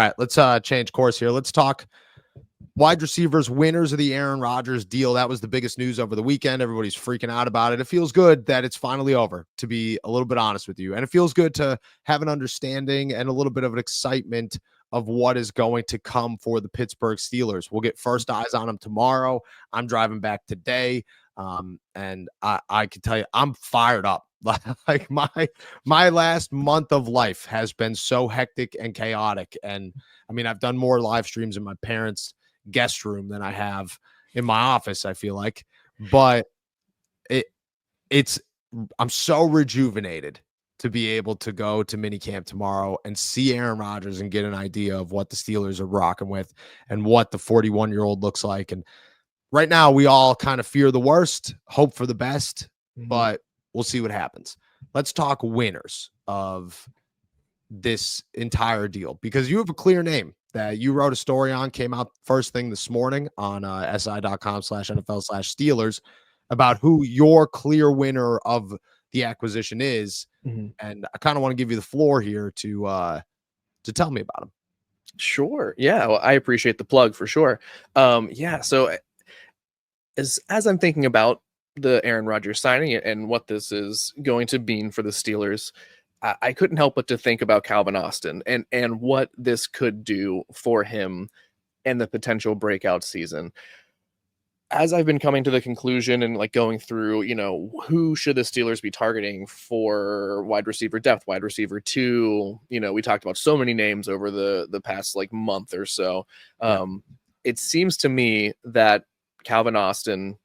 All right, let's change course here. Let's talk wide receivers, winners of the Aaron Rodgers deal. That was the biggest news over the weekend. Everybody's freaking out about it. It feels good that it's finally over, to be a little bit honest with you. And it feels good to have an understanding and a little bit of an excitement of what is going to come for the Pittsburgh Steelers. We'll get first eyes on them tomorrow. I'm driving back today. And I can tell you, I'm fired up. Like my last month of life has been so hectic and chaotic. And I mean, I've done more live streams in my parents' guest room than I have in my office, I feel like. But it's I'm so rejuvenated to be able to go to minicamp tomorrow and see Aaron Rodgers and get an idea of what the Steelers are rocking with and what the 41-year-old looks like. And right now, we all kind of fear the worst, hope for the best, but we'll see what happens. Let's talk winners of this entire deal, because you have a clear name that you wrote a story on, came out first thing this morning on si.com/NFL/Steelers about who your clear winner of the acquisition is. And I kind of want to give you the floor here to tell me about him. Sure. Yeah. Well, I appreciate the plug for sure. So as I'm thinking about the Aaron Rodgers signing and what this is going to mean for the Steelers, I couldn't help but to think about Calvin Austin and what this could do for him and the potential breakout season. As I've been coming to the conclusion and like going through, who should the Steelers be targeting for wide receiver depth, wide receiver 2, we talked about so many names over the past like month or so. It seems to me that Calvin Austin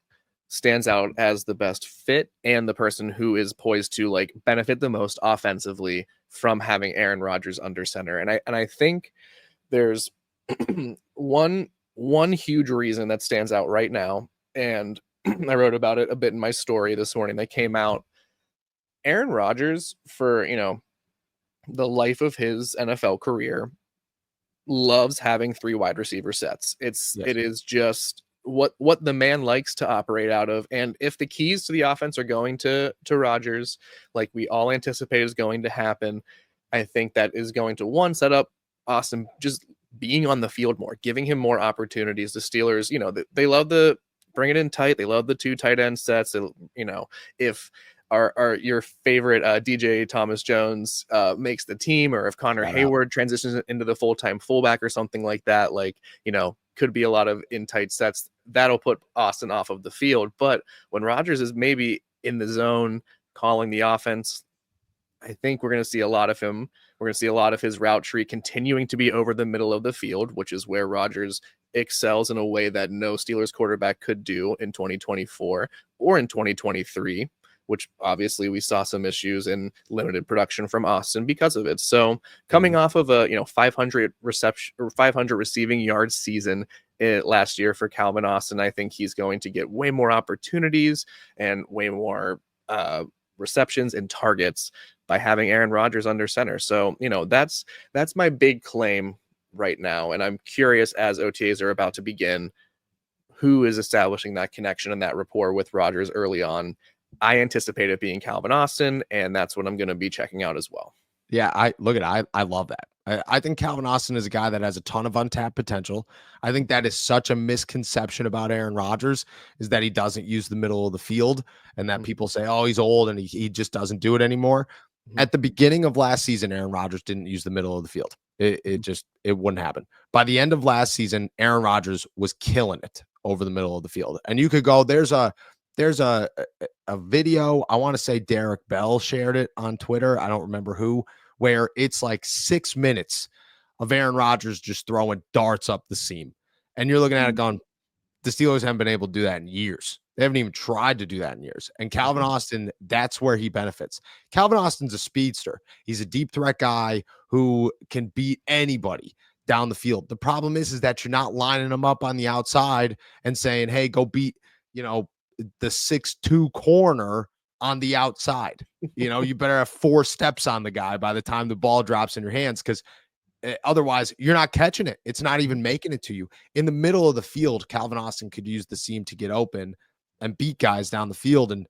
stands out as the best fit and the person who is poised to like benefit the most offensively from having Aaron Rodgers under center. And I think there's one huge reason that stands out right now, and I wrote about it a bit in my story this morning that came out. Aaron Rodgers, for the life of his NFL career, loves having 3 wide receiver sets. It is just what the man likes to operate out of. And if the keys to the offense are going to Rodgers, like we all anticipate is going to happen, I think that is going to set up Austin just being on the field more, giving him more opportunities. The Steelers, they love the bring it in tight. They love the 2 tight end sets. If your favorite DJ Thomas Jones makes the team, or if Connor Hayward transitions into the full-time fullback or something like that, could be a lot of in tight sets. That'll put Austin off of the field. But when Rodgers is maybe in the zone calling the offense, I think we're going to see a lot of him. We're going to see a lot of his route tree continuing to be over the middle of the field, which is where Rodgers excels in a way that no Steelers quarterback could do in 2024 or in 2023, which obviously we saw some issues in limited production from Austin because of it. So coming off of a 500 reception or 500 receiving yards season last year for Calvin Austin, I think he's going to get way more opportunities and way more receptions and targets by having Aaron Rodgers under center. So, that's my big claim right now. And I'm curious, as OTAs are about to begin, who is establishing that connection and that rapport with Rodgers early on. I anticipate it being Calvin Austin, and that's what I'm going to be checking out as well. Yeah, I love that. I think Calvin Austin is a guy that has a ton of untapped potential. I think that is such a misconception about Aaron Rodgers, is that he doesn't use the middle of the field, and that people say, oh, he's old and he just doesn't do it anymore. At the beginning of last season, Aaron Rodgers didn't use the middle of the field. It wouldn't happen. By the end of last season, Aaron Rodgers was killing it over the middle of the field. And you could go, there's a video, I want to say Derek Bell shared it on Twitter, I don't remember who, where it's like 6 minutes of Aaron Rodgers just throwing darts up the seam. And you're looking at it going, the Steelers haven't been able to do that in years. They haven't even tried to do that in years. And Calvin Austin, that's where he benefits. Calvin Austin's a speedster. He's a deep threat guy who can beat anybody down the field. The problem is that you're not lining him up on the outside and saying, hey, go beat, the 6'2" corner on the outside. You better have 4 steps on the guy by the time the ball drops in your hands, because otherwise you're not catching it. It's not even making it to you. In the middle of the field, Calvin Austin could use the seam to get open and beat guys down the field. And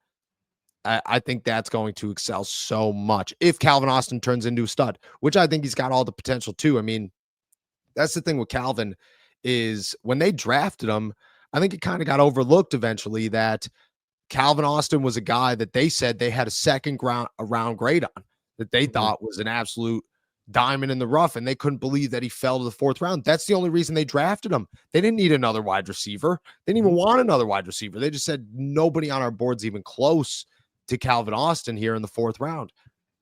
I think that's going to excel so much if Calvin Austin turns into a stud, which I think he's got all the potential to. I mean, That's the thing with Calvin is when they drafted him, I think it kind of got overlooked eventually that Calvin Austin was a guy that they said they had a second round grade on, that they thought was an absolute diamond in the rough, and they couldn't believe that he fell to the 4th round. That's the only reason they drafted him. They didn't need another wide receiver. They didn't even want another wide receiver. They just said nobody on our board's even close to Calvin Austin here in the 4th round.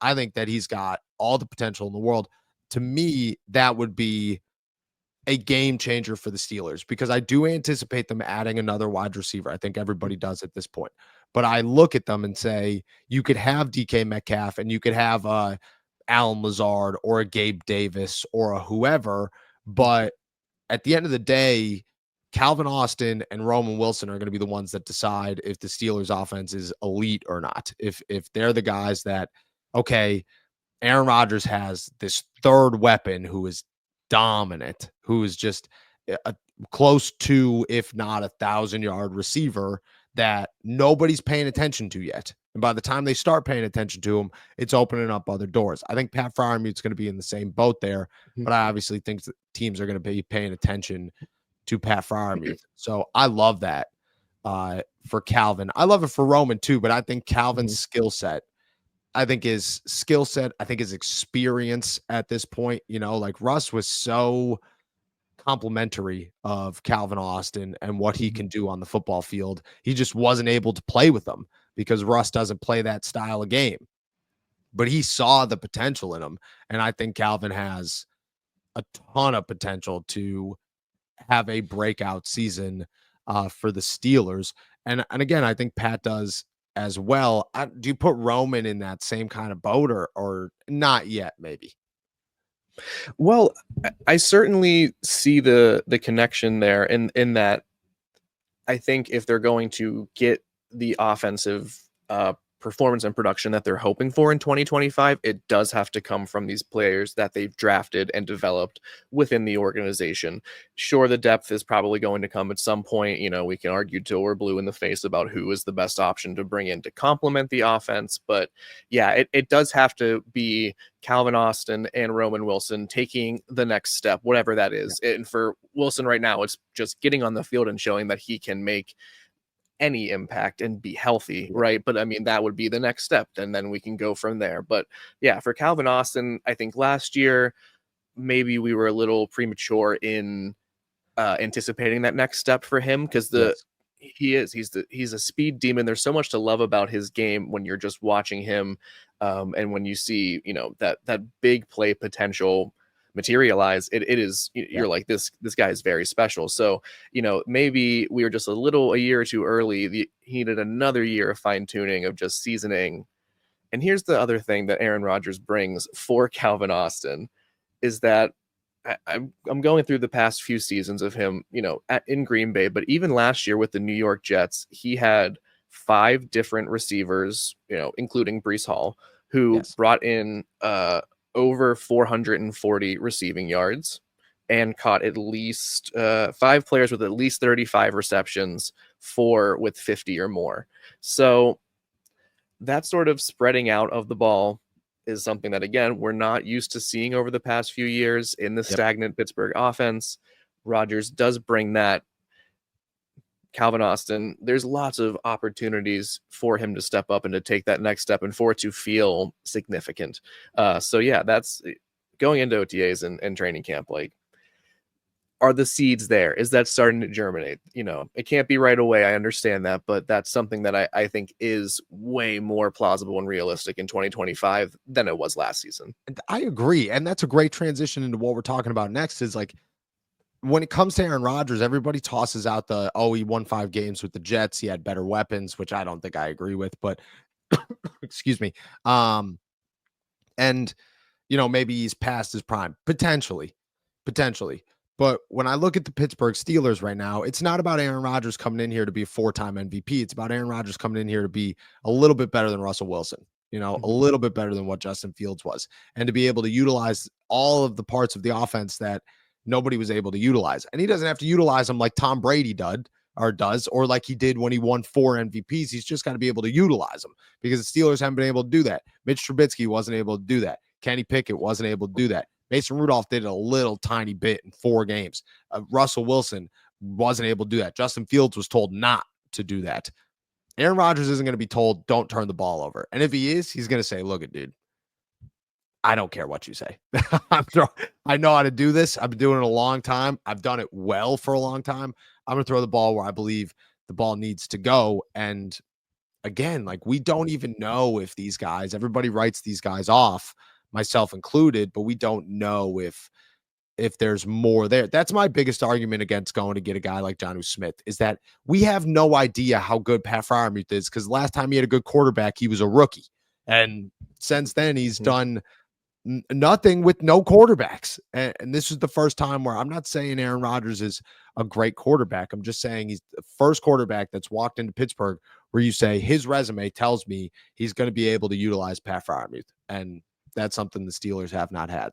I think that he's got all the potential in the world. To me, that would be a game changer for the Steelers because I do anticipate them adding another wide receiver. I think everybody does at this point. But I look at them and say, you could have DK Metcalf and you could have Alan Lazard or a Gabe Davis or a whoever. But at the end of the day, Calvin Austin and Roman Wilson are going to be the ones that decide if the Steelers offense is elite or not. If they're the guys that, okay, Aaron Rodgers has this third weapon who is dominant, who is just a close to, if not 1,000-yard receiver that nobody's paying attention to yet. And by the time they start paying attention to him, it's opening up other doors. I think Pat Fryermuth's going to be in the same boat there, but I obviously think that teams are going to be paying attention to Pat Fryermuth. So I love that for Calvin. I love it for Roman too, but I think Calvin's skill set, I think his experience at this point, like Russ was so complimentary of Calvin Austin and what he can do on the football field. He just wasn't able to play with them because Russ doesn't play that style of game. But he saw the potential in him. And I think Calvin has a ton of potential to have a breakout season for the Steelers. And again, I think Pat does as well. Do you put Roman in that same kind of boat or not yet, maybe? Well, I certainly see the connection there in that I think if they're going to get the offensive performance and production that they're hoping for in 2025, it does have to come from these players that they've drafted and developed within the organization. Sure, the depth is probably going to come at some point. We can argue till we're blue in the face about who is the best option to bring in to complement the offense. But yeah, it does have to be Calvin Austin and Roman Wilson taking the next step, whatever that is. And for Wilson right now, it's just getting on the field and showing that he can make any impact and be healthy, right? But I mean, that would be the next step, and then we can go from there. But yeah, for Calvin Austin, I think last year maybe we were a little premature in anticipating that next step for him because he's a speed demon. There's so much to love about his game when you're just watching him, and when you see that big play potential materialize, you're like, this guy is very special. So maybe we were just a year or two early. He needed another year of fine-tuning, of just seasoning. And here's the other thing that Aaron Rodgers brings for Calvin Austin is that I'm going through the past few seasons of him in Green Bay, but even last year with the New York Jets, he had 5 different receivers, including Breece Hall, who brought in over 440 receiving yards and caught at least 5 players with at least 35 receptions, 4 with 50 or more. So that sort of spreading out of the ball is something that, again, we're not used to seeing over the past few years in the stagnant Pittsburgh offense. Rodgers does bring that. Calvin Austin, there's lots of opportunities for him to step up and to take that next step and for it to feel significant. So yeah, that's going into OTAs and training camp. Like, are the seeds there? Is that starting to germinate? It can't be right away. I understand that, but that's something that I think is way more plausible and realistic in 2025 than it was last season. I agree. And that's a great transition into what we're talking about next is like, when it comes to Aaron Rodgers, everybody tosses out he won 5 games with the Jets. He had better weapons, which I don't think I agree with, but excuse me. And maybe he's past his prime, potentially. But when I look at the Pittsburgh Steelers right now, it's not about Aaron Rodgers coming in here to be a 4-time MVP. It's about Aaron Rodgers coming in here to be a little bit better than Russell Wilson, a little bit better than what Justin Fields was, and to be able to utilize all of the parts of the offense that nobody was able to utilize. And he doesn't have to utilize them like Tom Brady does, or like he did when he won 4 MVPs. He's just got to be able to utilize them because the Steelers haven't been able to do that. Mitch Trubisky wasn't able to do that. Kenny Pickett wasn't able to do that. Mason Rudolph did it a little tiny bit in 4 games. Russell Wilson wasn't able to do that. Justin Fields was told not to do that. Aaron Rodgers isn't going to be told, don't turn the ball over. And if he is, he's going to say, look, dude, I don't care what you say. I know how to do this. I've been doing it a long time. I've done it well for a long time. I'm going to throw the ball where I believe the ball needs to go. And again, like, we don't even know if these guys, everybody writes these guys off, myself included, but we don't know if there's more there. That's my biggest argument against going to get a guy like Jonnu Smith, is that we have no idea how good Pat Freiermuth is, because last time he had a good quarterback, he was a rookie. And since then, he's done nothing with no quarterbacks. And this is the first time where I'm not saying Aaron Rodgers is a great quarterback. I'm just saying he's the first quarterback that's walked into Pittsburgh where you say his resume tells me he's going to be able to utilize Pat Freiermuth. And that's something the Steelers have not had.